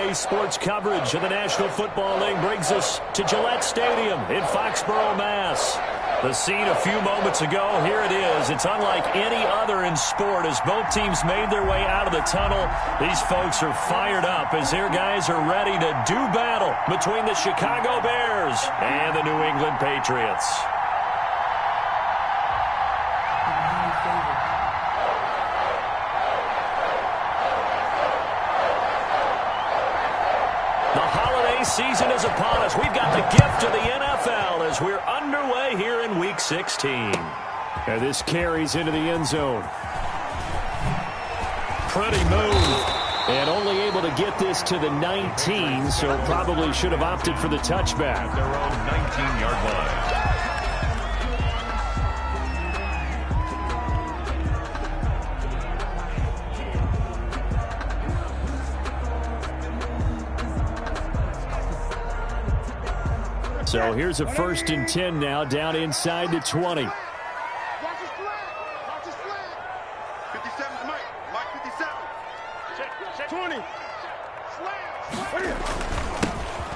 Today's sports coverage of the National Football League brings us to Gillette Stadium in Foxborough, Mass. The scene a few moments ago, here it is. It's unlike any other in sport as both teams made their way out of the tunnel. These folks are fired up as their guys are ready to do battle between the Chicago Bears and the New England Patriots. Season is upon us. We've got the gift of the NFL as we're underway here in Week 16. And this carries into the end zone. Pretty move. And only able to get this to the 19, so probably should have opted for the touchback. Their own 19-yard line. So here's a 1st and 10 now, down inside the 20. Watch his flag. Watch his flag. 57's Mike. Mike 57. 20.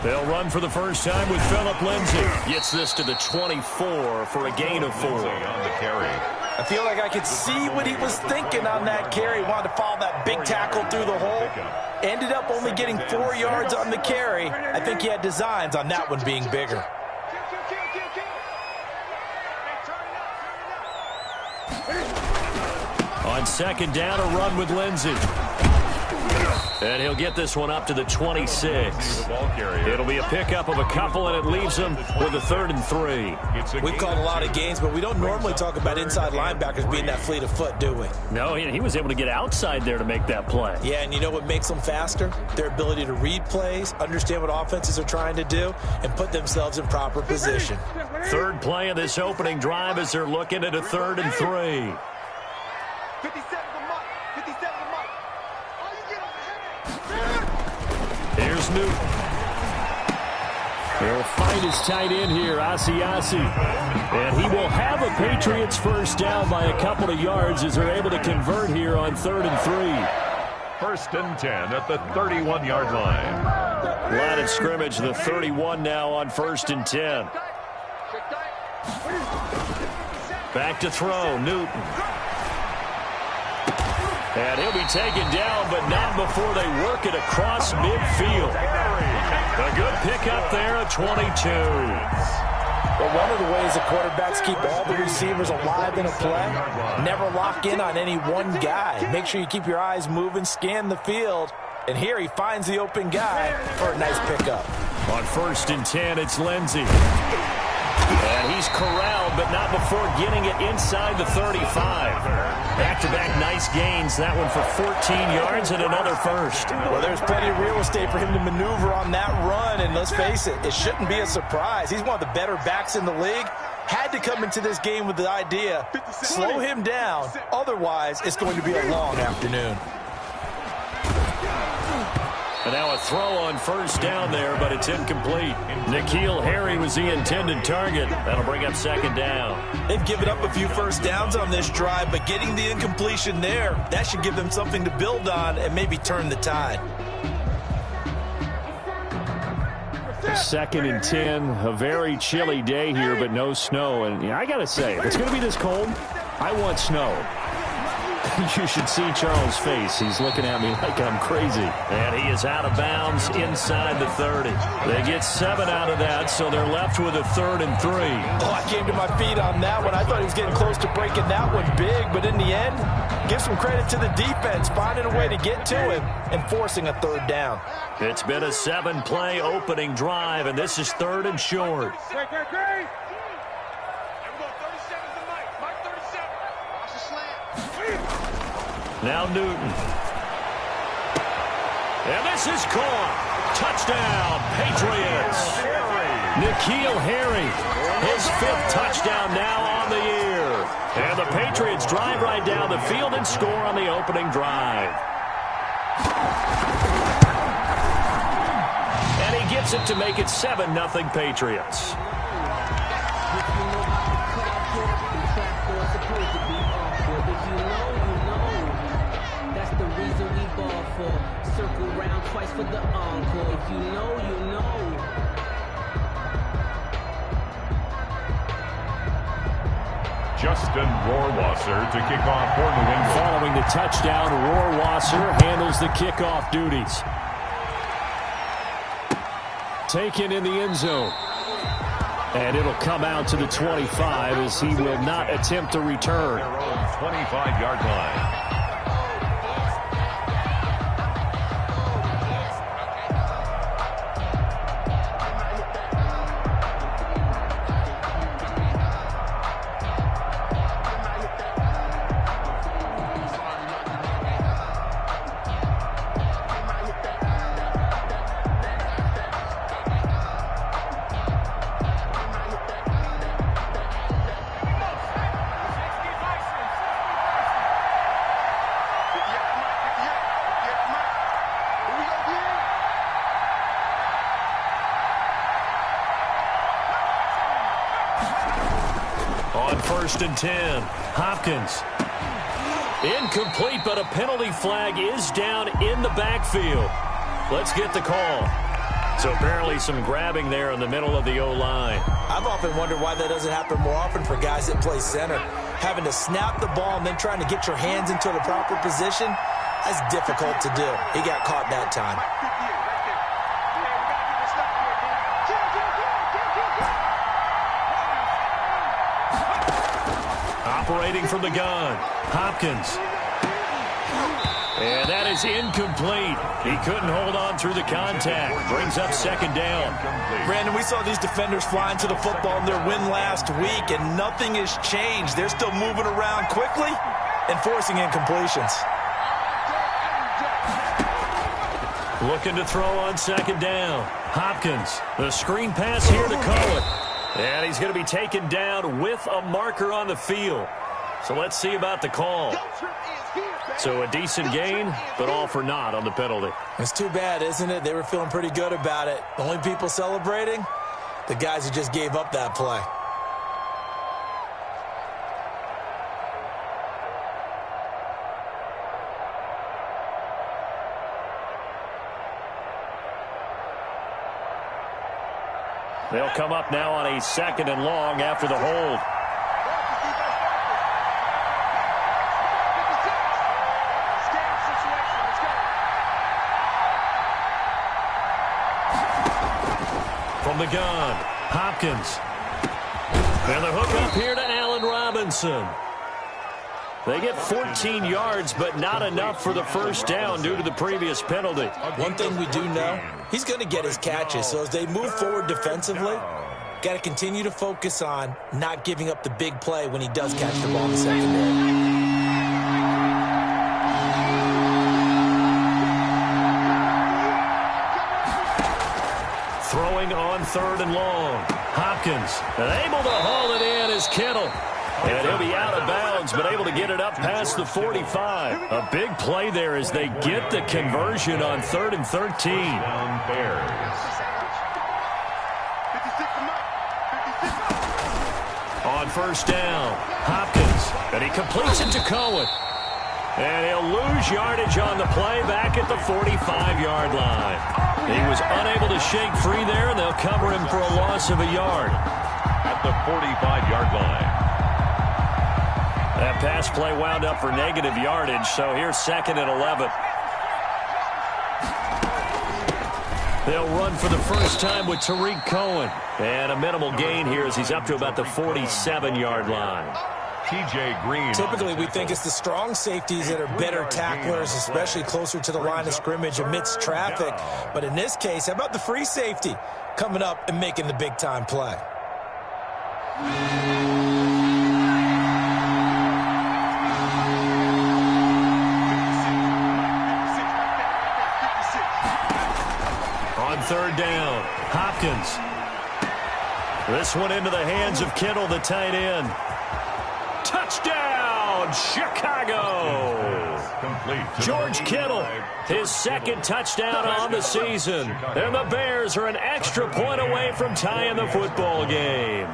They'll run for the first time with Phillip Lindsay. Gets this to the 24 for a gain of 4. On the carry. I feel like I could see what he was thinking on that carry. Wanted to follow that big tackle through the hole. Ended up only getting 4 yards on the carry. I think he had designs on that one being bigger. On 2nd down, a run with Lindsay. And he'll get this one up to the 26. It'll be a pickup of a couple, and it leaves him with a 3rd and 3. We've called a lot of games, but we don't normally talk about inside linebackers being that fleet of foot, do we? No, he was able to get outside there to make that play. Yeah, and you know what makes them faster? Their ability to read plays, understand what offenses are trying to do, and put themselves in proper position. 3rd play of this opening drive as they're looking at a 3rd and 3. 57 to Mike. 57 to Mike. Oh, you get on the head. Here's Newton. He'll find his tight end here, Asiasi. And he will have a Patriots first down by a couple of yards as they're able to convert here on 3rd and 3. 1st and 10 at the 31-yard line. Line of scrimmage, the 31 now on 1st and 10. Back to throw, Newton. And he'll be taken down, but not before they work it across midfield. A good pickup there at 22. But one of the ways the quarterbacks keep all the receivers alive in a play, never lock in on any one guy. Make sure you keep your eyes moving, scan the field. And here he finds the open guy for a nice pickup. On 1st and 10, it's Lindsay. And he's corralled, but not before getting it inside the 35. Back-to-back nice gains. That one for 14 yards and another first. Well, there's plenty of real estate for him to maneuver on that run. And let's face it, it shouldn't be a surprise. He's one of the better backs in the league. Had to come into this game with the idea, slow him down. Otherwise, it's going to be a long afternoon. And now a throw on 1st down there, but it's incomplete. N'Keal Harry was the intended target. That'll bring up 2nd down. They've given up a few first downs on this drive, but getting the incompletion there, that should give them something to build on and maybe turn the tide. 2nd and 10, a very chilly day here, but no snow. And I got to say, if it's going to be this cold, I want snow. You should see Charles' face. He's looking at me like I'm crazy. And he is out of bounds inside the 30. They get 7 out of that, so they're left with a 3rd and 3. Oh, I came to my feet on that one. I thought he was getting close to breaking that one big, but in the end, give some credit to the defense, finding a way to get to him and forcing a 3rd down. It's been a 7-play opening drive, and this is 3rd and short. Great. Now Newton. And this is caught. Touchdown, Patriots. N'Keal Harry, his 5th touchdown now on the year. And the Patriots drive right down the field and score on the opening drive. And he gets it to make it 7-0 Patriots. Circle round twice for the encore. Preston Rohrwasser to kick off for New England. Following the touchdown, Rohrwasser handles the kickoff duties. Taken in the end zone. And it'll come out to the 25 as he will not attempt to return. 25-yard line. On 1st and 10, Hopkins. Incomplete, but a penalty flag is down in the backfield. Let's get the call. So apparently some grabbing there in the middle of the O-line. I've often wondered why that doesn't happen more often for guys that play center. Having to snap the ball and then trying to get your hands into the proper position, that's difficult to do. He got caught that time. Operating from the gun, Hopkins. And that is incomplete. He couldn't hold on through the contact. Brings up 2nd down. Brandon, we saw these defenders flying to the football in their win last week, and nothing has changed. They're still moving around quickly and forcing incompletions. Looking to throw on 2nd down. Hopkins, the screen pass here to Cohen. And he's going to be taken down with a marker on the field. So let's see about the call. So a decent gain, but all for naught on the penalty. It's too bad, isn't it? They were feeling pretty good about it. The only people celebrating, the guys who just gave up that play. They'll come up now on a 2nd and long after the hold. From the gun, Hopkins. And the hook up here to Allen Robinson. They get 14 yards, but not enough for the 1st down due to the previous penalty. One thing we do know, he's going to get his catches. So as they move forward defensively, got to continue to focus on not giving up the big play when he does catch the ball in the secondary. Throwing on 3rd and long. Hopkins, able to haul it in is Kittle. And he'll be out of bounds, but able to get it up past the 45. A big play there as they get the conversion on 3rd and 13. On 1st down, Hopkins, and he completes it to Cohen. And he'll lose yardage on the play back at the 45-yard line. He was unable to shake free there, and they'll cover him for a loss of a yard. At the 45-yard line. That pass play wound up for negative yardage, so here's 2nd and 11. They'll run for the first time with Tariq Cohen. And a minimal gain here as he's up to about the 47-yard line. TJ Green. Typically, we think it's the strong safeties that are better tacklers, especially closer to the line of scrimmage amidst traffic. But in this case, how about the free safety coming up and making the big-time play? On 3rd down, Hopkins. This one into the hands of Kittle, the tight end. Touchdown, Chicago! George Kittle, his 2nd touchdown on the season. And the Bears are an extra point away from tying the football game.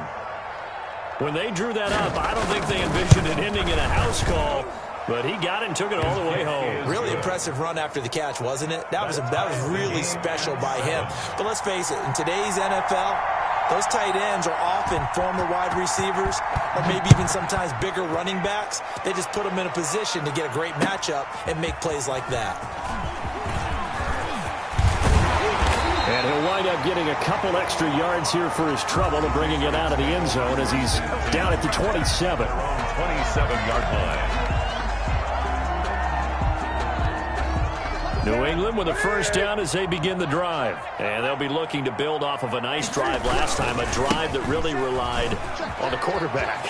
When they drew that up, I don't think they envisioned it ending in a house call, but he got it and took it all the way home. Really impressive run after the catch, wasn't it? That was really special by him. But let's face it, in today's NFL, Those tight ends are often former wide receivers or maybe even sometimes bigger running backs. They just put them in a position to get a great matchup and make plays like that. And he'll wind up getting a couple extra yards here for his trouble and bringing it out of the end zone as he's down at the 27. 27-yard line. New England with a first down as they begin the drive. And they'll be looking to build off of a nice drive last time, a drive that really relied on the quarterback.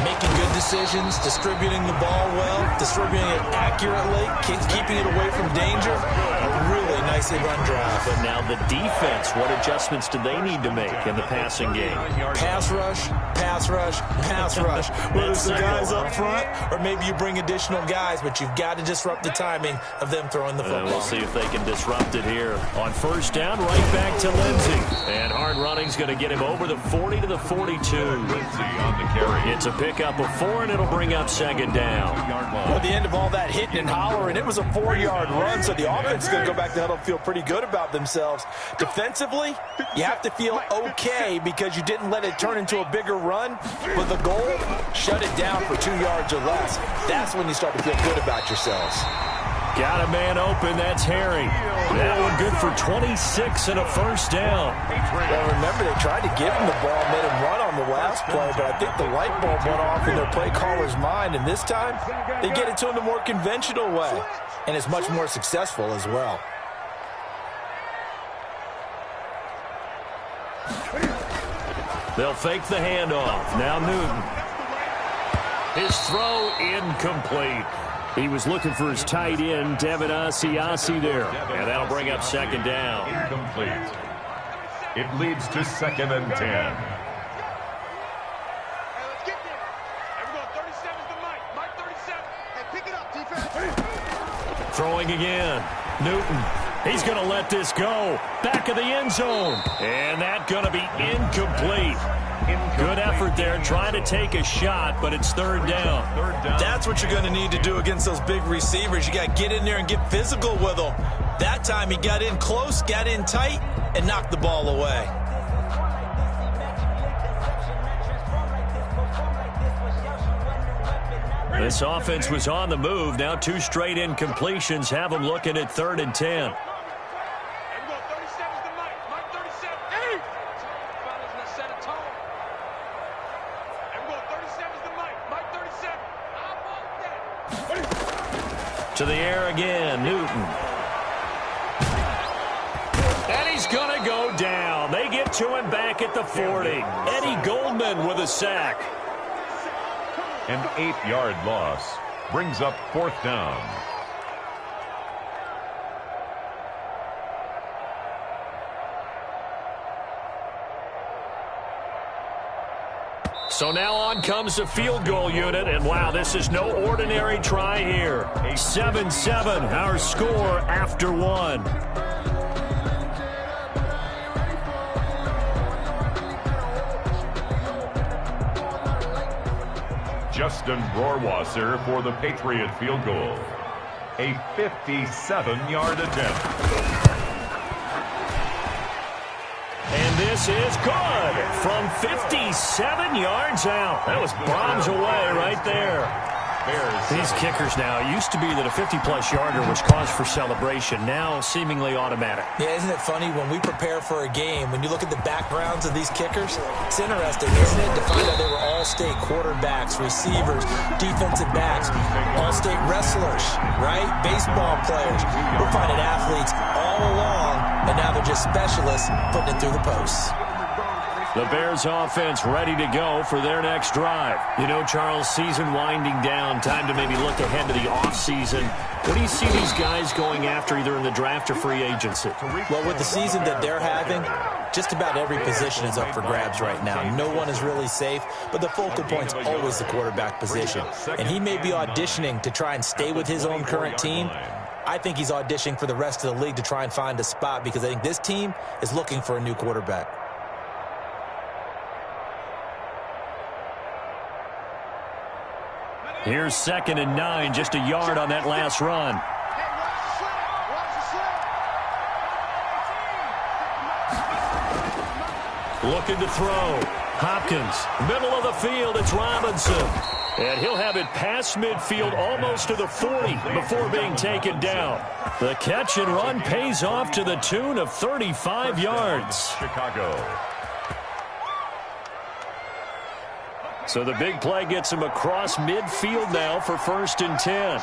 Making good decisions, distributing the ball well, distributing it accurately, keeping it away from danger. A really nicely run drive. But now the defense, what adjustments do they need to make in the passing game? Pass rush, pass rush, pass rush. Whether it's the guys up front or maybe you bring additional guys, but you've got to disrupt the timing of them throwing the football. We'll see if they can disrupt it here. On first down, right back to Lindsey. And hard running's going to get him over the 40 to the 42. Lindsey on the carry. It's a pickup of 4, and it'll bring up second down. Well, at the end of all that hitting and hollering, it was a 4-yard run, so the offense is going to go back to huddle and feel pretty good about themselves. Defensively, you have to feel okay because you didn't let it turn into a bigger run. But the goal, shut it down for 2 yards or less. That's when you start to feel good about yourselves. Got a man open. That's Harry. That one good for 26 and a first down. Well, remember, they tried to give him the ball, made him run on the last play, but I think the light bulb went off in their play caller's mind, and this time they get it to him the more conventional way, and it's much more successful as well. They'll fake the handoff. Now Newton. His throw incomplete. He was looking for his tight end, Devin Asiasi there. And that'll bring up second down. Incomplete. It leads to 2nd and 10. Hey, let's get there. Hey, we're going 37's the Mike. Mike 37. Hey, pick it up, defense. Throwing again. Newton. He's going to let this go. Back of the end zone. And that's going to be incomplete. Good effort there, trying to take a shot, but it's third down. That's what you're going to need to do against those big receivers. You got to get in there and get physical with them. That time he got in close, got in tight, and knocked the ball away. This offense was on the move. Now 2 straight incompletions have them looking at 3rd and 10. To the air again, Newton. And he's going to go down. They get to him back at the 40. Eddie Goldman with a sack. An 8-yard loss brings up 4th down. So now on comes the field goal unit, and wow, this is no ordinary try here. 7-7, our score after 1. Justin Rohrwasser for the Patriot field goal. A 57-yard attempt. And this is good from 57 yards out. That was bombs away right there. These kickers now, it used to be that a 50-plus yarder was cause for celebration. Now seemingly automatic. Yeah, isn't it funny when we prepare for a game, when you look at the backgrounds of these kickers, it's interesting, isn't it, to find out they were all-state quarterbacks, receivers, defensive backs, all-state wrestlers, right? Baseball players. We're finding athletes all along, and now they're just specialists putting it through the posts. The Bears offense ready to go for their next drive. You know, Charles, season winding down, time to maybe look ahead to the offseason. What do you see these guys going after either in the draft or free agency? Well, with the season that they're having, just about every position is up for grabs right now. No one is really safe, but the focal point's always the quarterback position. And he may be auditioning to try and stay with his own current team. I think he's auditioning for the rest of the league to try and find a spot because I think this team is looking for a new quarterback. Here's 2nd and 9, just a yard on that last run. Looking to throw. Hopkins, middle of the field, it's Robinson. And he'll have it past midfield almost to the 40 before being taken down. The catch and run pays off to the tune of 35 yards. Chicago. So the big play gets him across midfield now for 1st and 10.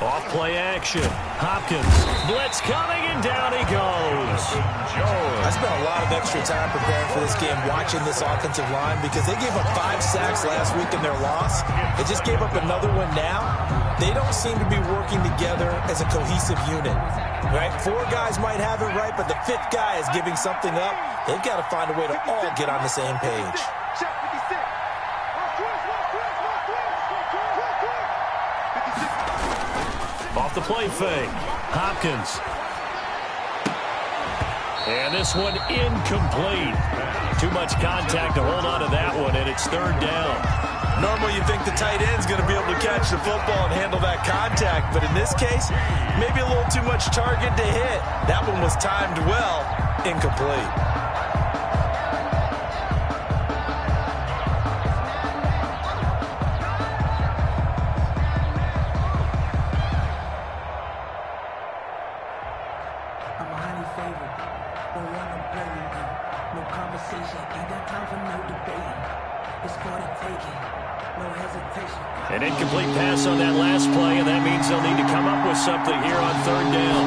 Off play action. Hopkins. Blitz coming, and down he goes. I spent a lot of extra time preparing for this game watching this offensive line because they gave up 5 sacks last week in their loss. They just gave up another one now. They don't seem to be working together as a cohesive unit. Right? 4 guys might have it right, but the 5th guy is giving something up. They've got to find a way to all get on the same page. Off the play fake. Hopkins. And this one incomplete. Too much contact to hold on to that one, and it's 3rd down. Normally you think the tight end's going to be able to catch the football and handle that contact, but in this case, maybe a little too much target to hit. That one was timed well, incomplete. An incomplete pass on that last play, and that means they'll need to come up with something here on 3rd down.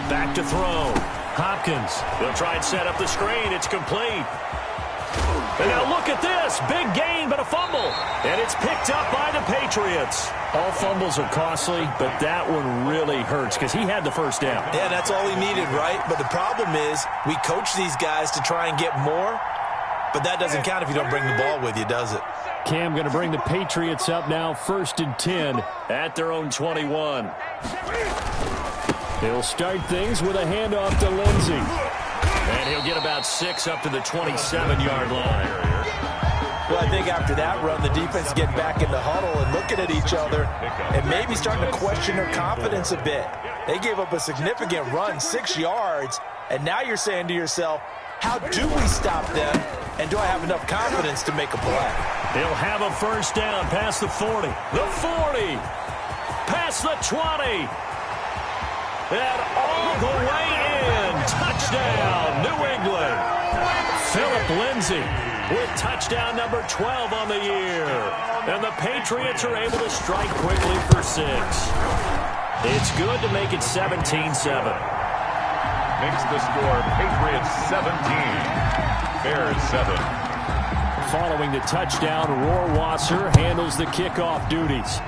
Back to throw. Hopkins. They'll try and set up the screen. It's complete. And now look at this. Big gain, but a fumble. And it's picked up by the Patriots. All fumbles are costly, but that one really hurts because he had the 1st down. Yeah, that's all he needed, right? But the problem is we coach these guys to try and get more, but that doesn't count if you don't bring the ball with you, does it? Cam going to bring the Patriots up now, 1st and 10 at their own 21. He'll start things with a handoff to Lindsey. And he'll get about 6 up to the 27-yard line. Well, I think after that run, the defense get back in the huddle and looking at each other and maybe starting to question their confidence a bit. They gave up a significant run, 6 yards, and now you're saying to yourself, how do we stop them, and do I have enough confidence to make a play? He'll have a 1st down past the 40. The 40. Past the 20. And all the way in. Touchdown, New England. Philip Lindsay with touchdown number 12 on the year. And the Patriots are able to strike quickly for 6. It's good to make it 17-7. Makes the score Patriots 17, Bears 7. Following the touchdown, Rohrwasser handles the kickoff duties.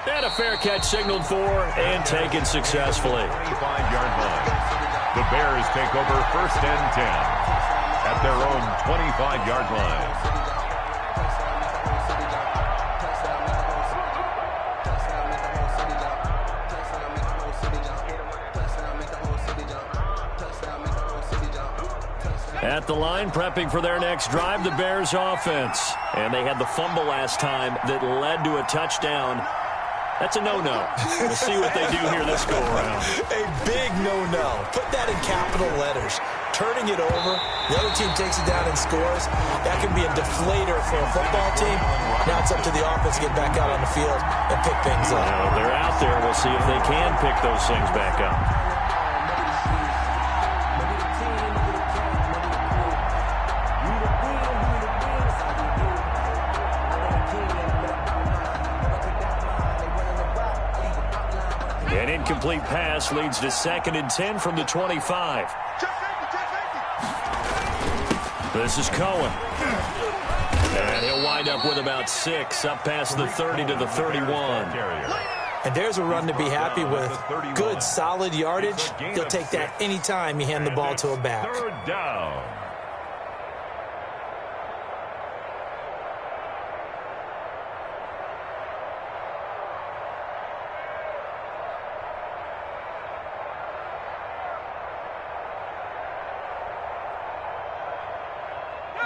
And a fair catch signaled for and taken successfully. 25-yard line. The Bears take over 1st and 10 at their own 25-yard line. At the line, prepping for their next drive, the Bears offense. And they had the fumble last time that led to a touchdown. That's a no-no. We'll see what they do here this go-around. A big no-no. Put that in capital letters. Turning it over, the other team takes it down and scores. That can be a deflator for a football team. Now it's up to the offense to get back out on the field and pick things up. They're out there. We'll see if they can pick those things back up. An incomplete pass leads to 2nd and 10 from the 25. This is Cohen. And he'll wind up with about 6 up past the 30 to the 31. And there's a run to be happy with. Good, solid yardage. He'll take that anytime you hand the ball to a back. 3rd down.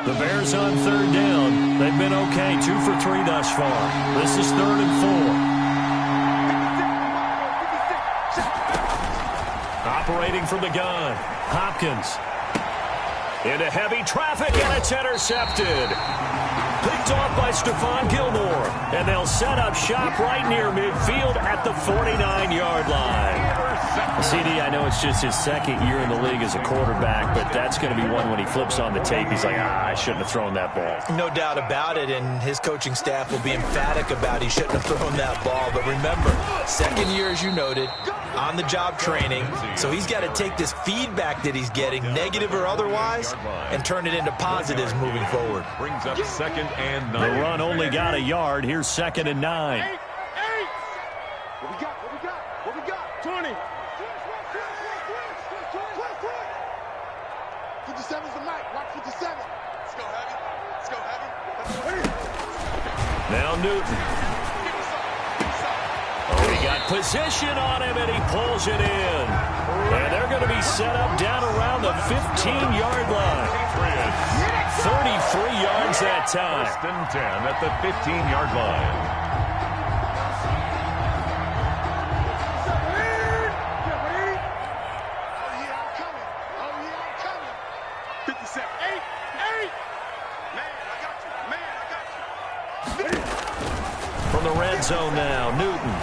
The Bears on 3rd down. They've been okay, 2 for 3 thus far. This is 3rd and 4. accelerating from the gun. Hopkins into heavy traffic, and it's intercepted. Picked off by Stephon Gilmore, and they'll set up shop right near midfield at the 49-yard line. CD, I know it's just his second year in the league as a quarterback, but that's going to be one when he flips on the tape. He's like, I shouldn't have thrown that ball. No doubt about it, and his coaching staff will be emphatic about he shouldn't have thrown that ball. But remember, second year, as you noted, on-the-job training, so he's got to take this feedback that he's getting, negative or otherwise, and turn it into positives moving forward. Brings up 2nd and 9. The run only got a yard. Here's 2nd and 9. What we got? What we got? What we got? 20. 57's the mic. Watch 57. Let's go heavy. Let's go heavy. Now Newton. Oh, he got position on him, and he pulls it in. And they're going to be set up down around the 15-yard line. 33 yards that time. 1st and 10 at the 15-yard line. From the red zone now, Newton.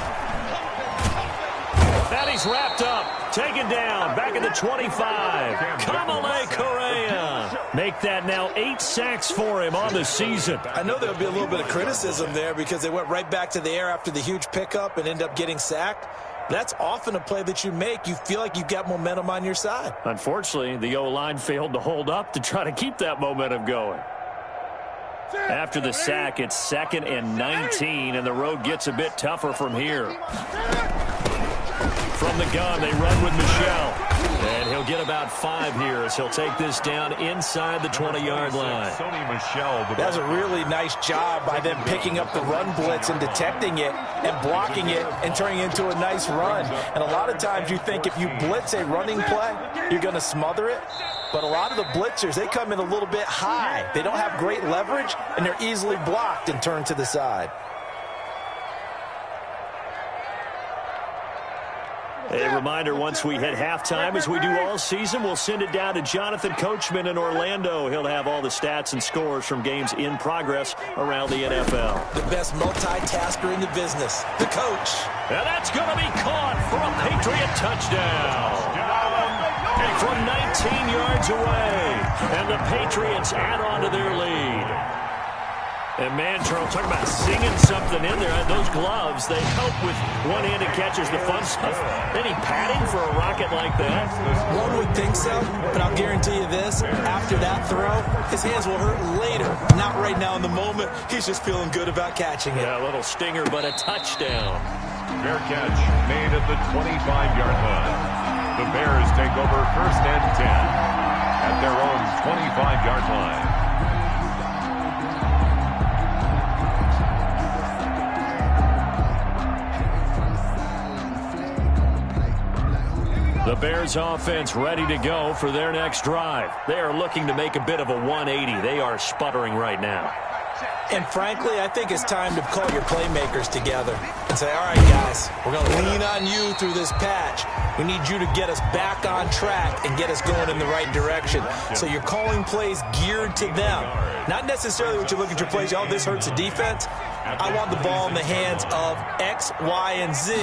And he's wrapped up, taken down, back at the 25. Kamale Correa. Make that now 8 sacks for him on the season. I know there'll be a little bit of criticism there because they went right back to the air after the huge pickup and end up getting sacked. That's often a play that you make. You feel like you've got momentum on your side. Unfortunately, the O-line failed to hold up to try to keep that momentum going. After the sack, it's 2nd and 19, and the road gets a bit tougher from here. From the gun, they run with Michel. And he'll get about 5 here as he'll take this down inside the 20-yard line. That was a really nice job by them picking up the run blitz and detecting it and blocking it and turning it into a nice run. And a lot of times you think if you blitz a running play, you're going to smother it. But a lot of the blitzers, they come in a little bit high. They don't have great leverage, and they're easily blocked and turned to the side. A reminder, once we hit halftime, as we do all season, we'll send it down to Jonathan Coachman in Orlando. He'll have all the stats and scores from games in progress around the NFL. The best multitasker in the business, the coach. And that's going to be caught for a Patriot touchdown. From 19 yards away. And the Patriots add on to their lead. And, man, Charles, talk about singing something in there. Those gloves, they help with one-handed catches, the fun stuff. Any padding for a rocket like that? One would think so, but I'll guarantee you this. After that throw, his hands will hurt later. Not right now in the moment. He's just feeling good about catching it. Yeah, a little stinger, but a touchdown. Fair catch made at the 25-yard line. The Bears take over 1st and 10 at their own 25-yard line. The Bears offense ready to go for their next drive. They are looking to make a bit of a 180. They are sputtering right now. And frankly, I think it's time to call your playmakers together and say, all right, guys, we're going to lean on you through this patch. We need you to get us back on track and get us going in the right direction. So you're calling plays geared to them. Not necessarily what you look at your plays, oh, this hurts the defense. I want the ball in the hands of X, Y, and Z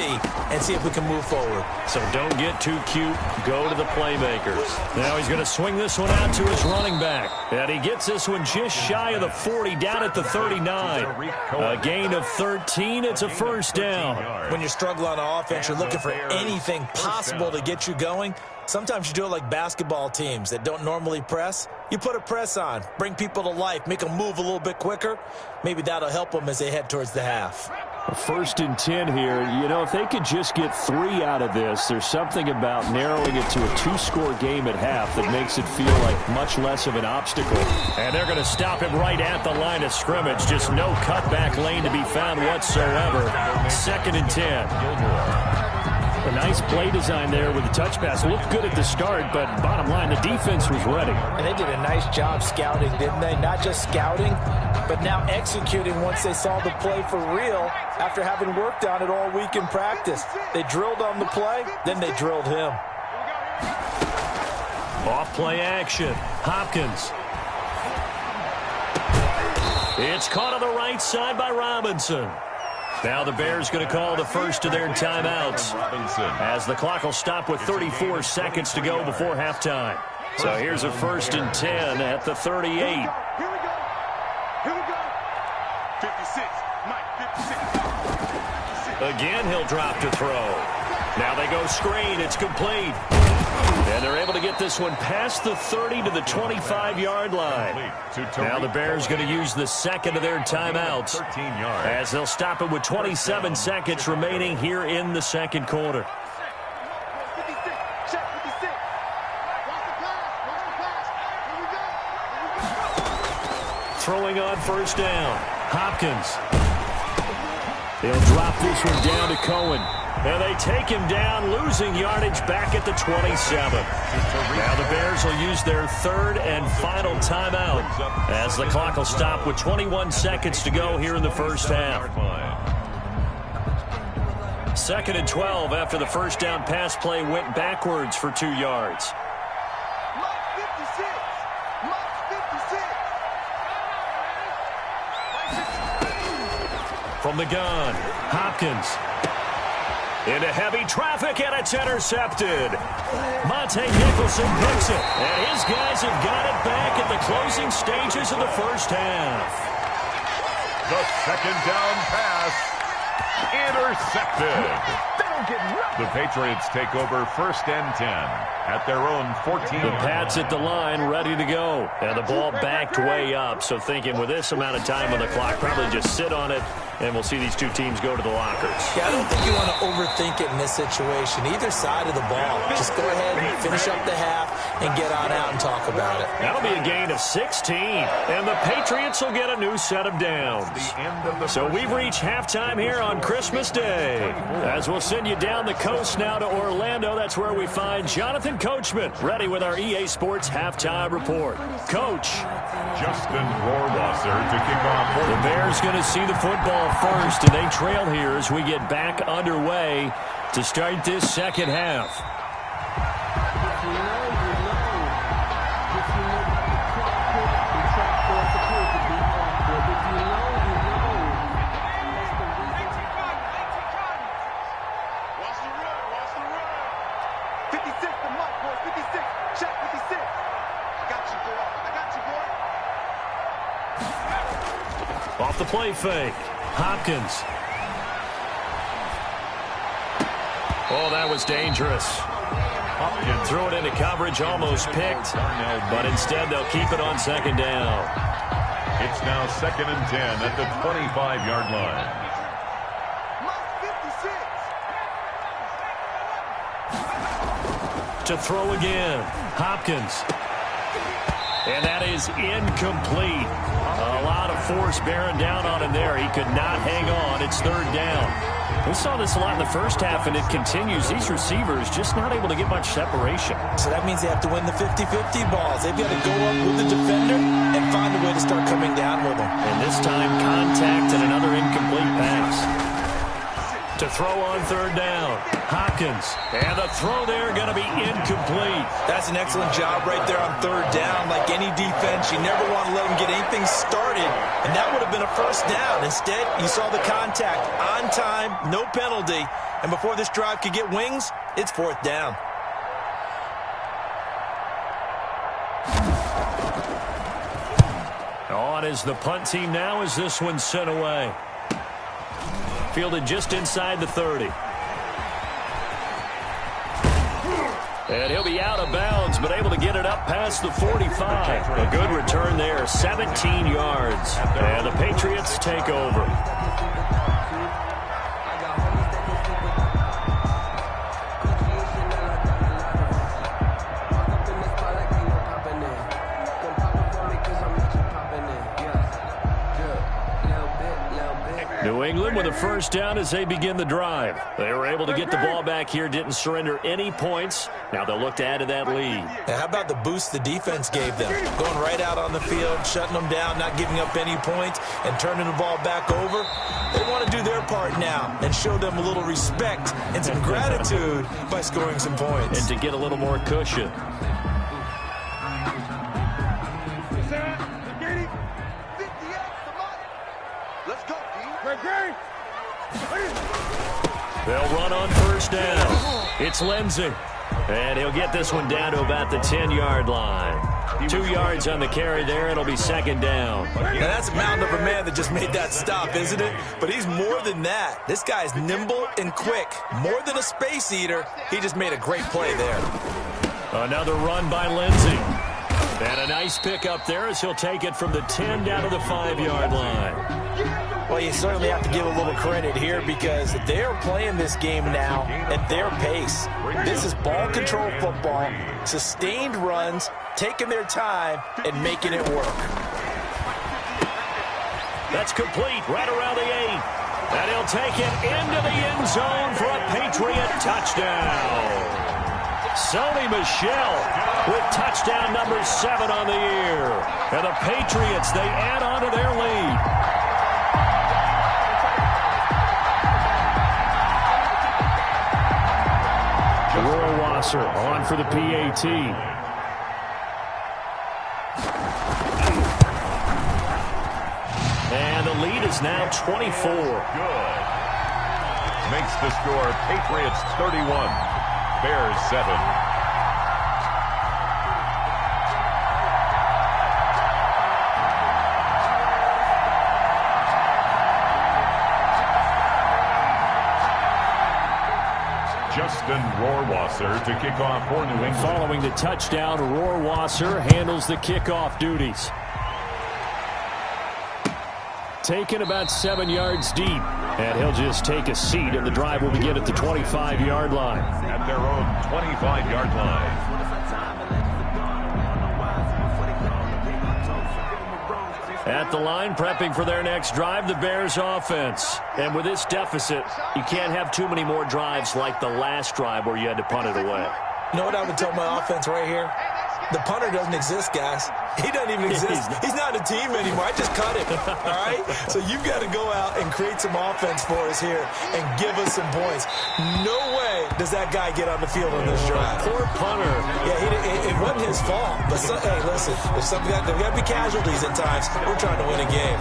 and see if we can move forward. So don't get too cute. Go to the playmakers. Now he's going to swing this one out to his running back. And he gets this one just shy of the 40, down at the 39. A gain of 13. It's a first down. When you struggle on offense, you're looking for anything possible to get you going. Sometimes you do it like basketball teams that don't normally press. You put a press on, bring people to life, make them move a little bit quicker. Maybe that'll help them as they head towards the half. 1st and 10 here. You know, if they could just get 3 out of this, there's something about narrowing it to a 2-score game at half that makes it feel like much less of an obstacle. And they're going to stop him right at the line of scrimmage. Just no cutback lane to be found whatsoever. 2nd and 10. A nice play design there with the touch pass. Looked good at the start, but bottom line, the defense was ready. And they did a nice job scouting, didn't they? Not just scouting, but now executing once they saw the play for real after having worked on it all week in practice. They drilled on the play, then they drilled him. Off play action. Hopkins. It's caught on the right side by Robinson. Now the Bears going to call the first of their timeouts as the clock will stop with 34 seconds to go before halftime. So here's a 1st and 10 at the 38. Here we go. 56. Mike, 56. Again, he'll drop to throw. Now they go screen. It's complete. And they're able to get this one past the 30 to the 25-yard line. Now the Bears going to use the second of their timeouts as they'll stop it with 27 seconds remaining here in the second quarter. Throwing on first down. Hopkins. They'll drop this one down to Cohen. And they take him down, losing yardage back at the 27. Now the Bears will use their third and final timeout as the clock will stop with 21 seconds to go here in the first half. 2nd and 12 after the first down pass play went backwards for 2 yards. From the gun, Hopkins. Into heavy traffic, and it's intercepted. Monte Nicholson picks it, and his guys have got it back at the closing stages of the first half. The second down pass, intercepted. The Patriots take over 1st and 10 at their own 14. The Pats at the line, ready to go. And the ball backed way up, so thinking with this amount of time on the clock, probably just sit on it, and we'll see these two teams go to the lockers. Yeah, I don't think you want to overthink it in this situation. Either side of the ball. Just go ahead and finish up the half and get on out and talk about it. That'll be a gain of 16, and the Patriots will get a new set of downs. So we've reached halftime here on Christmas Day. As we'll send you down the coast now to Orlando, that's where we find Jonathan Coachman, ready with our EA Sports halftime report. Coach. Justin Rohrwasser to kick off. The Bears going to see the football first, and they trail here as we get back underway to start this second half. Off the play fake. Hopkins. Oh, that was dangerous. Hopkins threw it into coverage, almost picked, but instead they'll keep it on second down. It's now 2nd and 10 at the 25-yard line. To throw again. Hopkins. And that is incomplete. A lot of force bearing down on him there. He could not hang on. It's 3rd down. We saw this a lot in the first half, and it continues. These receivers just not able to get much separation. So that means they have to win the 50-50 balls. They've got to go up with the defender and find a way to start coming down with them. And this time, contact and another incomplete pass. To throw on 3rd down. Hopkins. And the throw there going to be incomplete. That's an excellent job right there on 3rd down. Like any defense, you never want to let them get anything started. And that would have been a first down. Instead, you saw the contact on time, no penalty. And before this drive could get wings, it's 4th down. On is the punt team now as this one's sent away. Fielded just inside the 30. And he'll be out of bounds, but able to get it up past the 45. A good return there, 17 yards. And the Patriots take over. New England with a first down as they begin the drive. They were able to get the ball back here, didn't surrender any points. Now they'll look to add to that lead. And how about the boost the defense gave them? Going right out on the field, shutting them down, not giving up any points, and turning the ball back over. They want to do their part now and show them a little respect and some gratitude by scoring some points. And to get a little more cushion. They'll run on first down. It's Lindsey. And he'll get this one down to about the 10-yard line. 2 yards on the carry there. It'll be second down. Now, that's a mountain of a man that just made that stop, isn't it? But he's more than that. This guy's nimble and quick. More than a space eater. He just made a great play there. Another run by Lindsey. And a nice pickup there as he'll take it from the 10 down to the 5-yard line. Well, you certainly have to give a little credit here because they're playing this game now at their pace. This is ball control football, sustained runs, taking their time, and making it work. That's complete right around the 8. And he'll take it into the end zone for a Patriot touchdown. Sony Michel with touchdown number 7 on the year. And the Patriots, they add on to their lead. Roy Wasser on for the PAT. And the lead is now 24. Good. Makes the score Patriots 31, Bears 7. Justin Rohrwasser to kick off for New England. Following the touchdown, Rohrwasser handles the kickoff duties. Taken about 7 yards deep. And he'll just take a seat, and the drive will begin at the 25-yard line. At their own 25-yard line. At the line, prepping for their next drive, the Bears offense. And with this deficit, you can't have too many more drives like the last drive where you had to punt it away. You know what I would tell my offense right here? The punter doesn't exist, guys. He doesn't even exist. He's not a team anymore. I just cut him, all right? So you've got to go out and create some offense for us here and give us some points. No way does that guy get on the field on this drive. Poor punter. Yeah, it wasn't his fault. But, hey, listen, there's got to be casualties at times. We're trying to win a game.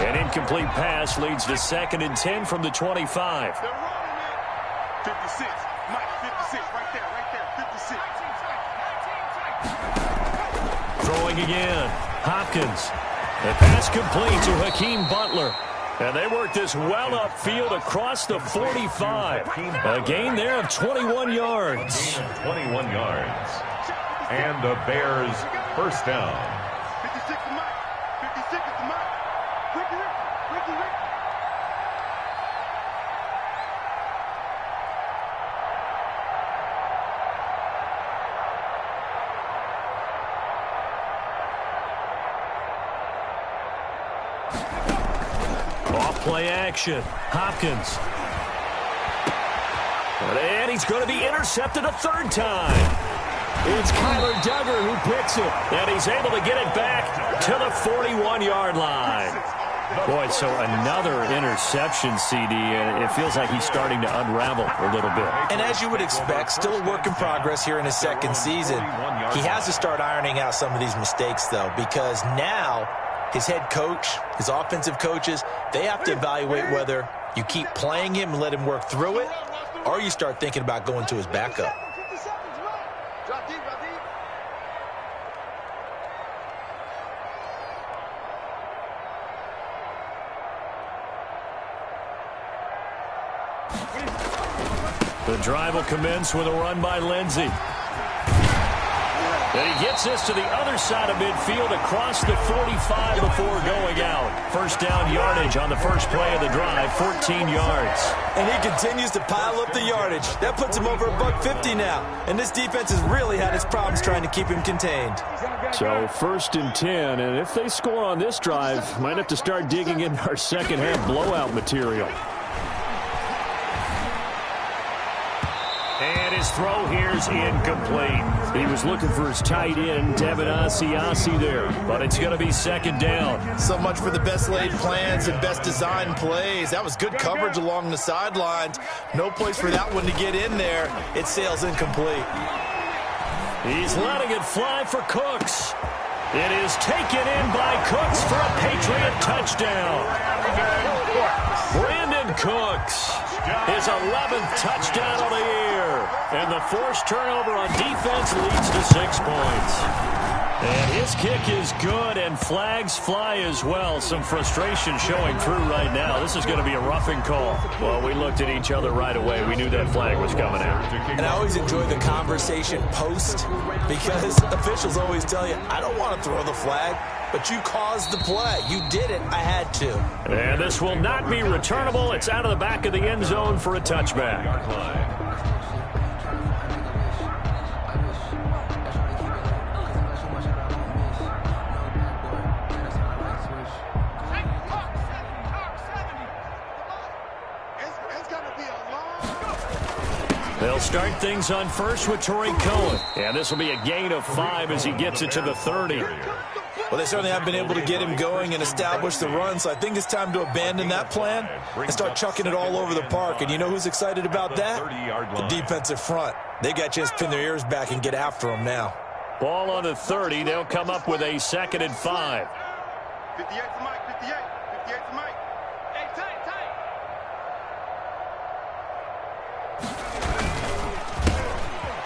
An incomplete pass leads to 2nd and 10 from the 25. 56. Mike, 56. Right there. 56. Throwing again. Hopkins. The pass complete to Hakeem Butler. And they work this well upfield across the 45. A gain there of 21 yards. 21 yards. And the Bears first down. 56 to Mike. 56 to Mike. Ricky. Off-play action. Hopkins. And he's going to be intercepted a 3rd time. It's Kyler Duggar who picks it. And he's able to get it back to the 41-yard line. Boy, so another interception, CD, and it feels like he's starting to unravel a little bit. And as you would expect, still a work in progress here in his 2nd season. He has to start ironing out some of these mistakes, though, because now his head coach, his offensive coaches, they have to evaluate whether you keep playing him and let him work through it, or you start thinking about going to his backup. Drop deep. The drive will commence with a run by Lindsey. And he gets this to the other side of midfield across the 45 before going out. First down yardage on the first play of the drive, 14 yards. And he continues to pile up the yardage. That puts him over $150 now. And this defense has really had its problems trying to keep him contained. So 1st and 10, and if they score on this drive, might have to start digging in our second half blowout material. And his throw here's incomplete. He was looking for his tight end, Devin Asiasi there, but it's going to be 2nd down. So much for the best laid plans and best designed plays. That was good coverage along the sidelines. No place for that one to get in there. It sails incomplete. He's letting it fly for Cooks. It is taken in by Cooks for a Patriot touchdown. Brandon Cooks, his 11th touchdown of the year. And the forced turnover on defense leads to 6 points. And his kick is good, and flags fly as well. Some frustration showing through right now. This is going to be a roughing call. Well, we looked at each other right away. We knew that flag was coming out. And I always enjoy the conversation post because officials always tell you, I don't want to throw the flag, but you caused the play. You did it. I had to. And this will not be returnable. It's out of the back of the end zone for a touchback. They'll start things on first with Torrey Cohen. And this will be a gain of 5 as he gets it to the 30. Well, they certainly have been able to get him going and establish the run, so I think it's time to abandon that plan and start chucking it all over the park. And you know who's excited about that? The defensive front. They got a chance to pin their ears back and get after him now. Ball on the 30. They'll come up with a 2nd and 5. 58 to Mike, 58. 58 to Mike. Hey, tight.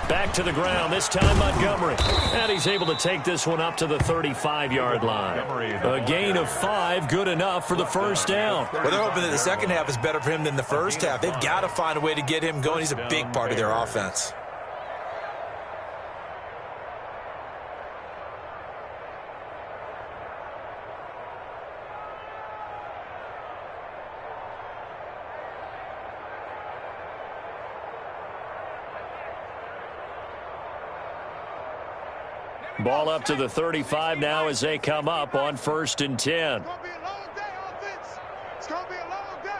Back to the ground, this time Montgomery. And he's able to take this one up to the 35-yard line. A gain of 5, good enough for the first down. Well, they're hoping that the second half is better for him than the first half. They've got to find a way to get him going. He's a big part of their offense. Ball up to the 35 now as they come up on 1st and 10. It's going to be a long day, offense. It's going to be a long day.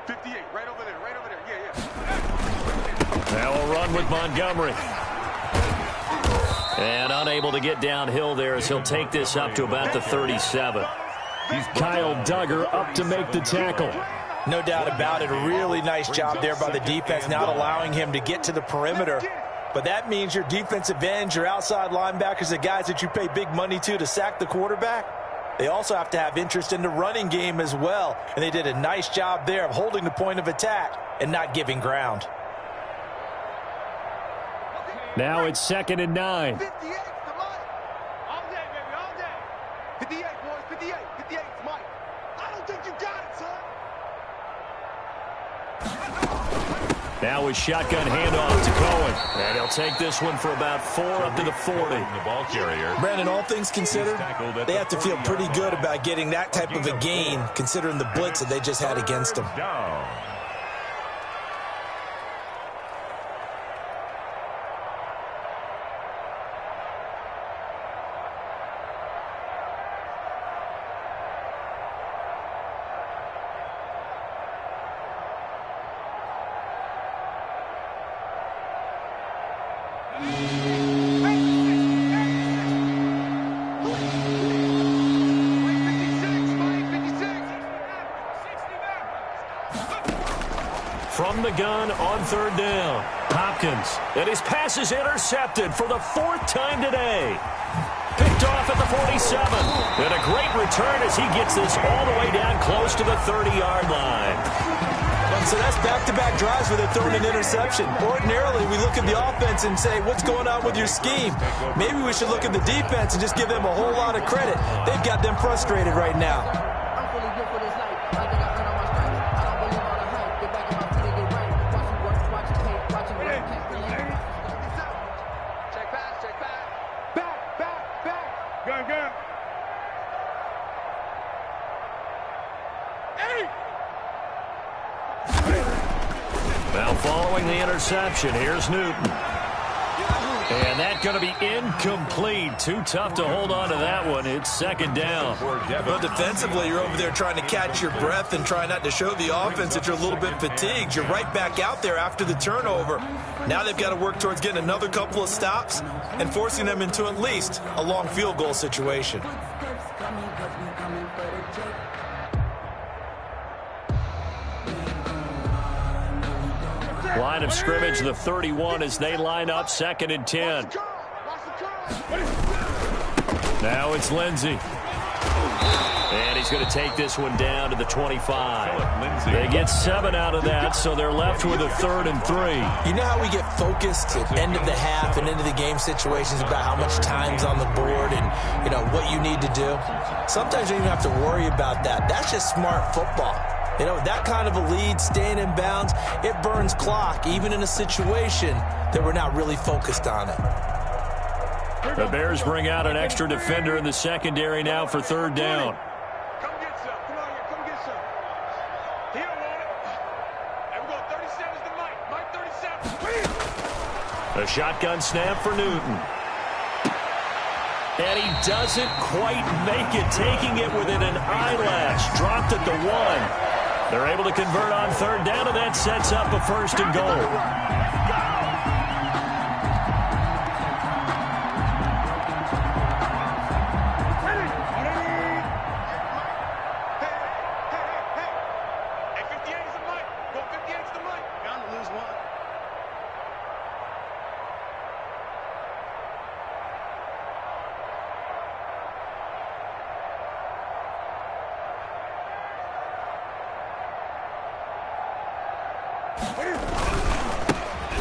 58, right over there. Yeah. Now a run with Montgomery. And unable to get downhill there as he'll take this up to about the 37. Kyle Duggar up to make the tackle. No doubt about it. A really nice job there by the defense, not allowing him to get to the perimeter. But that means your defensive ends, your outside linebackers, the guys that you pay big money to sack the quarterback, they also have to have interest in the running game as well. And they did a nice job there of holding the point of attack and not giving ground. Now it's 2nd and 9. 58 to Mike. All day, baby, all day. 58, boys, 58. 58 to Mike. I don't think you got it, son. Now a shotgun handoff to Cohen. And he'll take this one for about 4 up to the 40. The ball carrier. Brandon, all things considered, they have to feel pretty good about getting that type of a gain considering the blitz that they just had against them. Down. From the gun on 3rd down. Hopkins. And his pass is intercepted for the 4th time today. Picked off at the 47. And a great return as he gets this all the way down close to the 30-yard line. So that's back-to-back drives where they're throwing an interception. Ordinarily, we look at the offense and say, what's going on with your scheme? Maybe we should look at the defense and just give them a whole lot of credit. They've got them frustrated right now. Now following the interception, here's Newton. And that's going to be incomplete. Too tough to hold on to that one. It's 2nd down. Well, defensively, you're over there trying to catch your breath and try not to show the offense that you're a little bit fatigued. You're right back out there after the turnover. Now they've got to work towards getting another couple of stops and forcing them into at least a long field goal situation. Line of scrimmage, the 31 as they line up 2nd and 10. Now it's Lindsey. And he's going to take this one down to the 25. They get 7 out of that, so they're left with a 3rd and 3. You know how we get focused at end of the half and into the game situations about how much time's on the board and, you know, what you need to do? Sometimes you don't even have to worry about that. That's just smart football. You know, that kind of a lead, staying in bounds, it burns clock, even in a situation that we're not really focused on it. The Bears bring out an extra defender in the secondary now for 3rd down. Come get some. Come on here. Come get some. He don't want it. And we're going 37's to Mike. Mike 37. A shotgun snap for Newton. And he doesn't quite make it, taking it within an eyelash. Dropped at the 1. They're able to convert on 3rd down, and that sets up a 1st and goal.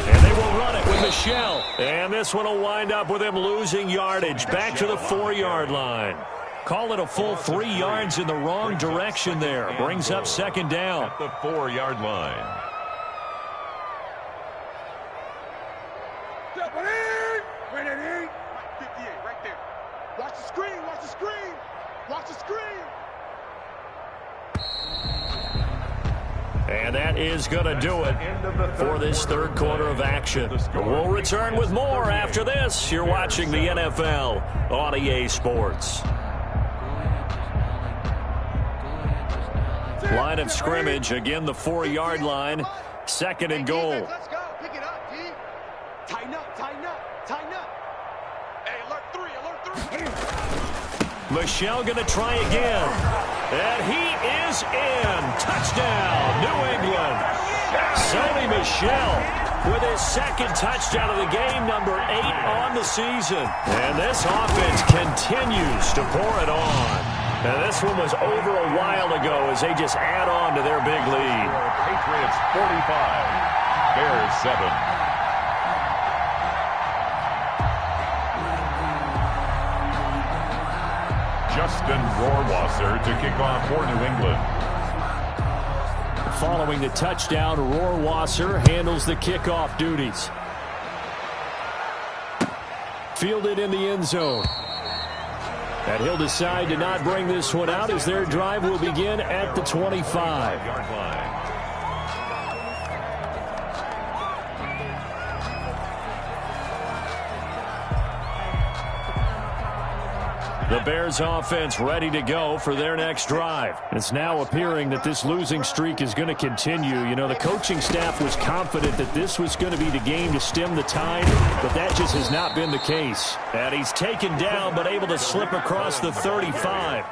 And they will run it with Michel. And this one will wind up with him losing yardage. Back to the 4-yard line. Call it a full 3 yards in the wrong direction there. Brings up 2nd down. At the 4-yard line. Right there. 58, right there. Watch the screen. Watch the screen. Watch the screen. And that is going to do it for this 3rd quarter of action. We'll return with more after this. You're watching the NFL on EA Sports. Line of scrimmage, again the 4-yard line. 2nd and goal. Let's go. Pick it up, D. Tighten up, tighten up, tighten up. Hey, alert 3, alert 3. Michel going to try again. And he is in. Touchdown, New England. Sony Michel with his 2nd touchdown of the game, number 8 on the season. And this offense continues to pour it on. And this one was over a while ago as they just add on to their big lead. Patriots 45, Bears 7. Justin Rohrwasser to kick off for New England. Following the touchdown, Rohrwasser handles the kickoff duties. Fielded in the end zone. And he'll decide to not bring this one out as their drive will begin at the 25-yard line. The Bears offense ready to go for their next drive. It's now appearing that this losing streak is going to continue. You know, the coaching staff was confident that this was going to be the game to stem the tide, but that just has not been the case. And he's taken down but able to slip across the 35.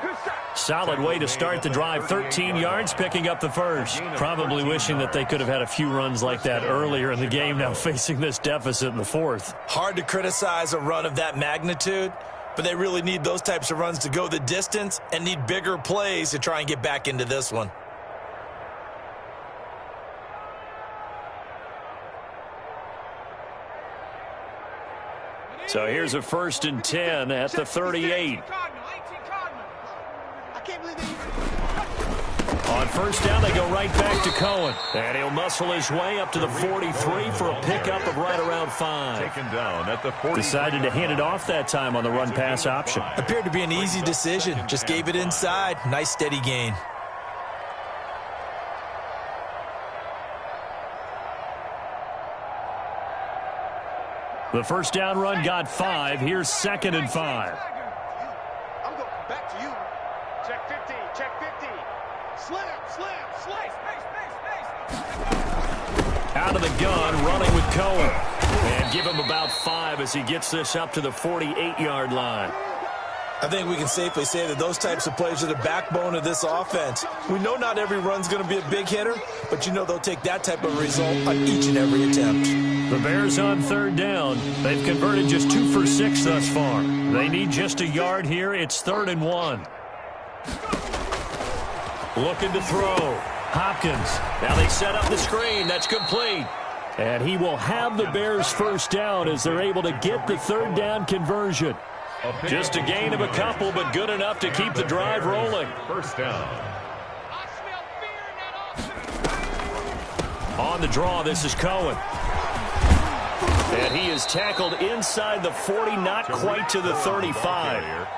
Solid way to start the drive. 13 yards, picking up the 1st. Probably wishing that they could have had a few runs like that earlier in the game, now facing this deficit in the 4th. Hard to criticize a run of that magnitude, but they really need those types of runs to go the distance and need bigger plays to try and get back into this one. So here's a 1st and 10 at the 38. On 1st down, they go right back to Cohen. And he'll muscle his way up to the 43 for a pickup of right around 5. Taken down at the 40. Decided to hand it off that time on the run-pass option. Appeared to be an easy decision. Just gave it inside. Nice steady gain. The 1st down run got 5. Here's 2nd and 5. I'm going back to you. Check 50. Check 50. Slam, slice. Out of the gun, running with Cohen. And give him about 5 as he gets this up to the 48-yard line. I think we can safely say that those types of plays are the backbone of this offense. We know not every run's going to be a big hitter, but you know they'll take that type of result on each and every attempt. The Bears on third down. They've converted just 2 for 6 thus far. They need just a yard here. It's 3rd and 1. Looking to throw. Hopkins. Now they set up the screen. That's complete. And he will have the Bears first down as they're able to get the third down conversion. Just a gain of a couple, but good enough to keep the drive rolling. First down. On the draw, this is Cohen. And he is tackled inside the 40, not quite to the 35.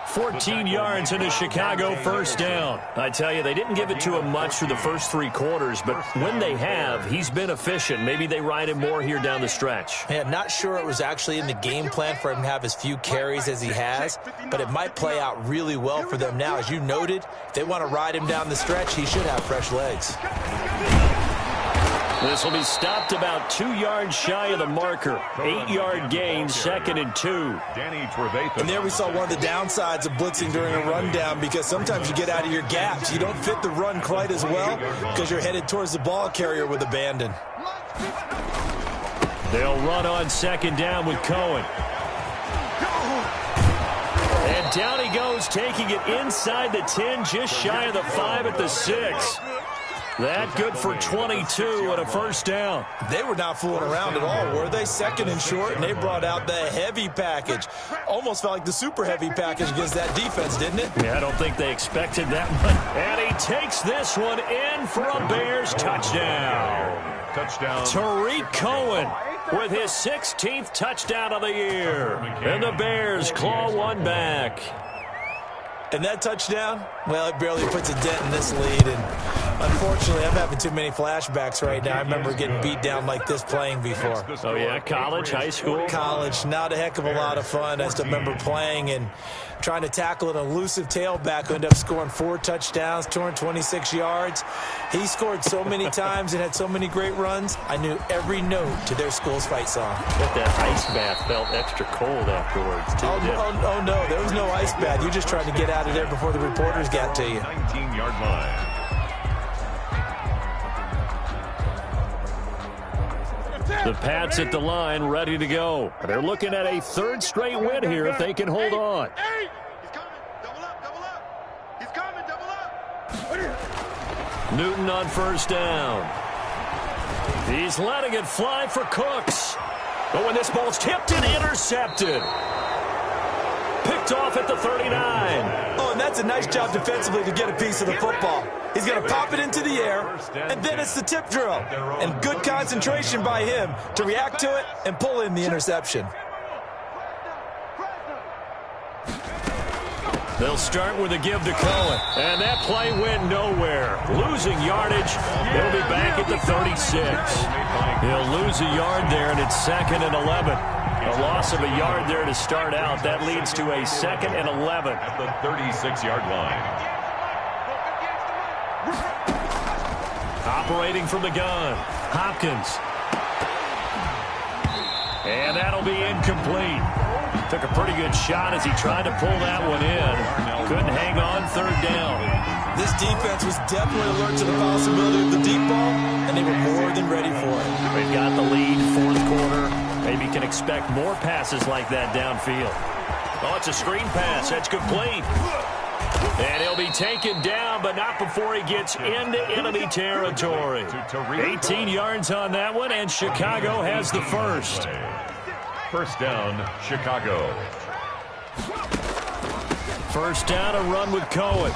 14 yards and a Chicago first down. I tell you, they didn't give it to him much through the first 3 quarters, but when they have, he's been efficient. Maybe they ride him more here down the stretch. Yeah, not sure it was actually in the game plan for him to have as few carries as he has, but it might play out really well for them now. As you noted, if they want to ride him down the stretch, he should have fresh legs. This will be stopped about 2 yards shy of the marker. 8-yard gain, 2nd and 2. And there we saw one of the downsides of blitzing during a rundown, because sometimes you get out of your gaps. You don't fit the run quite as well because you're headed towards the ball carrier with abandon. They'll run on 2nd down with Cohen. And down he goes, taking it inside the 10, just shy of the 5 at the 6. That good for 22 and a first down. They were not fooling around at all, were they? 2nd and short, and they brought out the heavy package. Almost felt like the super heavy package against that defense, didn't it? Yeah, I don't think they expected that one. And he takes this one in for a Bears touchdown. Tariq Cohen with his 16th touchdown of the year. And the Bears claw one back. And that touchdown, well, it barely puts a dent in this lead. And unfortunately, I'm having too many flashbacks right now. I remember getting beat down like this playing before. Oh, yeah? College, high school? College. Not a heck of a lot of fun. I still remember playing and trying to tackle an elusive tailback who ended up scoring 4 touchdowns, 226 yards. He scored so many times and had so many great runs, I knew every note to their school's fight song. But that ice bath felt extra cold afterwards, too. Oh, no, there was no ice bath. You just tried to get out of there before the reporters got to you. 19-yard line. The Pats at the line, ready to go. They're looking at a 3rd straight win here if they can hold on. He's coming. Double up, double up. He's coming, double up. Newton on first down. He's letting it fly for Cooks. But when this ball's tipped and intercepted. Picked off at the 39. Oh, and that's a nice job defensively to get a piece of the football. He's going to pop it into the air, and then it's the tip drill. And good concentration by him to react to it and pull in the interception. They'll start with a give to Cohen. And that play went nowhere. Losing yardage. He'll be back at the 36. He'll lose a yard there, and it's 2nd and 11. A loss of a yard there to start out. That leads to a 2nd and 11. At the 36-yard line. Operating from the gun, Hopkins. And that'll be incomplete. Took a pretty good shot as he tried to pull that one in. Couldn't hang on 3rd down. This defense was definitely alert to the possibility of the deep ball, and they were more than ready for it. They've got the lead, 4th quarter. Maybe can expect more passes like that downfield. Oh, it's a screen pass. That's complete. And he'll be taken down, but not before he gets into enemy territory. 18 yards on that one, and Chicago has the first. First down, Chicago. First down, a run with Cohen.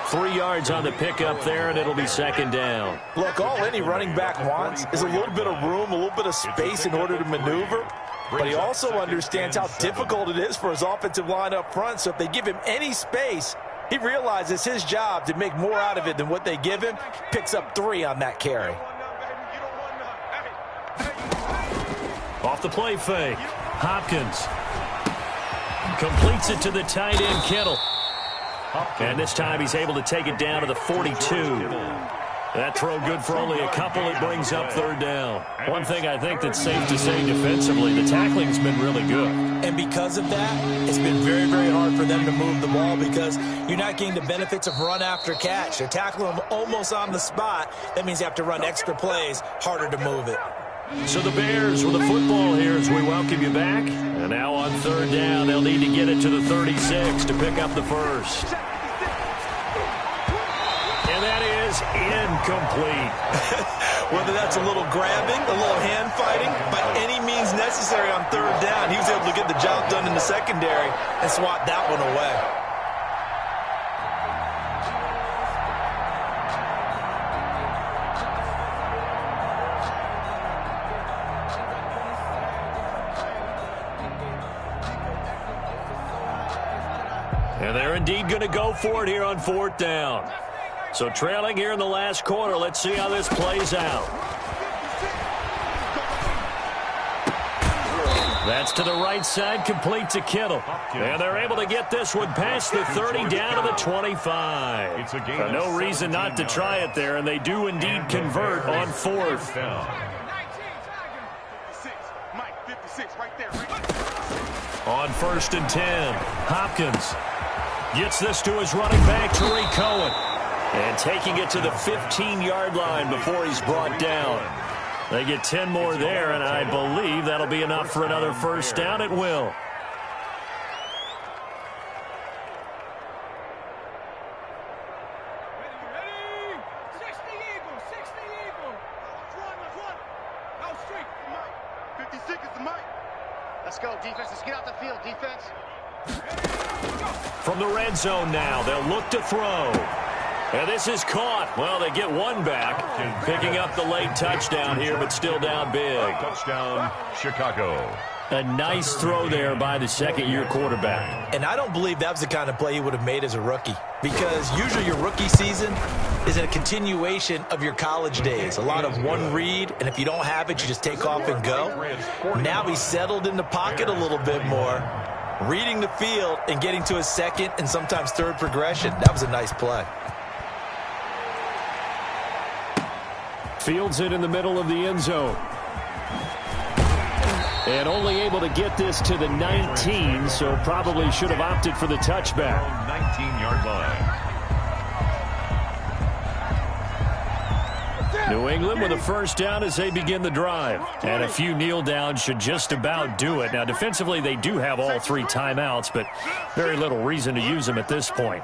3 yards on the pickup there, and it'll be 2nd down. Look, all any running back wants is a little bit of room, a little bit of space in order to maneuver. But he also understands how difficult it is for his offensive line up front. So if they give him any space, he realizes his job to make more out of it than what they give him. Picks up 3 on that carry. Off the play fake. Hopkins completes it to the tight end, Kittle. And this time he's able to take it down to the 42. That throw good for only a couple. It brings up third down. One thing I think that's safe to say defensively, the tackling's been really good. And because of that, it's been very, very hard for them to move the ball because you're not getting the benefits of run after catch. They're tackling them almost on the spot. That means you have to run extra plays, harder to move it. So the Bears with the football here as we welcome you back. And now on third down, they'll need to get it to the 36 to pick up the first. And that is incomplete. Whether that's a little grabbing, a little hand fighting, by any means necessary on third down, he was able to get the job done in the secondary and swat that one away. And they're indeed going to go for it here on fourth down. So trailing here in the last quarter, let's see how this plays out. That's to the right side, complete to Kittle. And they're able to get this one past the 30 down to the 25. No reason not to try it there, and they do indeed convert on fourth. On first and 10, Hopkins gets this to his running back, Tariq Cohen. And taking it to the 15-yard line before he's brought down. They get 10 more there, and I believe that'll be enough for another first down. It will. Let's go, defense. Let's get out the field, defense. From the red zone now, they'll look to throw. And this is caught. Well, they get one back. Picking up the late touchdown here, but still down big. Touchdown, Chicago. A nice throw there by the second-year quarterback. And I don't believe that was the kind of play he would have made as a rookie. Because usually your rookie season is a continuation of your college days. A lot of one read, and if you don't have it, you just take off and go. Now he's settled in the pocket a little bit more, reading the field and getting to his second and sometimes third progression. That was a nice play. Fields it in the middle of the end zone. And only able to get this to the 19, so probably should have opted for the touchback. 19-yard line. New England with a first down as they begin the drive. And a few kneel downs should just about do it. Now, defensively, they do have all three timeouts, but very little reason to use them at this point.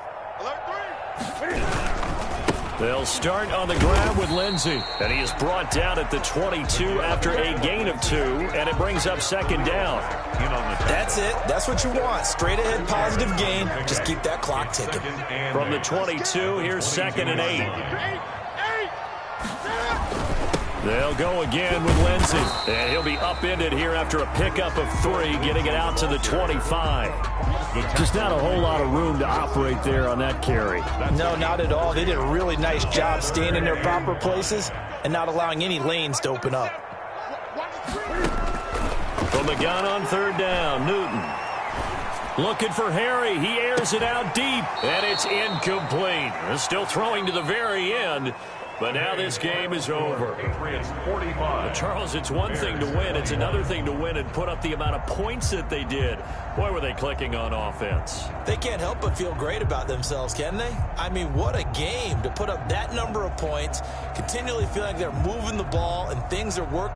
They'll start on the ground with Lindsey. And he is brought down at the 22 after a gain of 2, and it brings up second down. That's it. That's what you want. Straight ahead positive gain. Just keep that clock ticking. From the 22, here's second and 8. They'll go again with Lindsey. And he'll be upended here after a pickup of 3, getting it out to the 25. Just not a whole lot of room to operate there on that carry. No, not at all. They did a really nice job staying in their proper places and not allowing any lanes to open up. From the gun on third down, Newton. Looking for Harry. He airs it out deep, and it's incomplete. Still throwing to the very end. But now this game is over. But Charles, it's one thing to win. It's another thing to win and put up the amount of points that they did. Boy, were they clicking on offense. They can't help but feel great about themselves, can they? I mean, what a game to put up that number of points, continually feeling like they're moving the ball and things are working.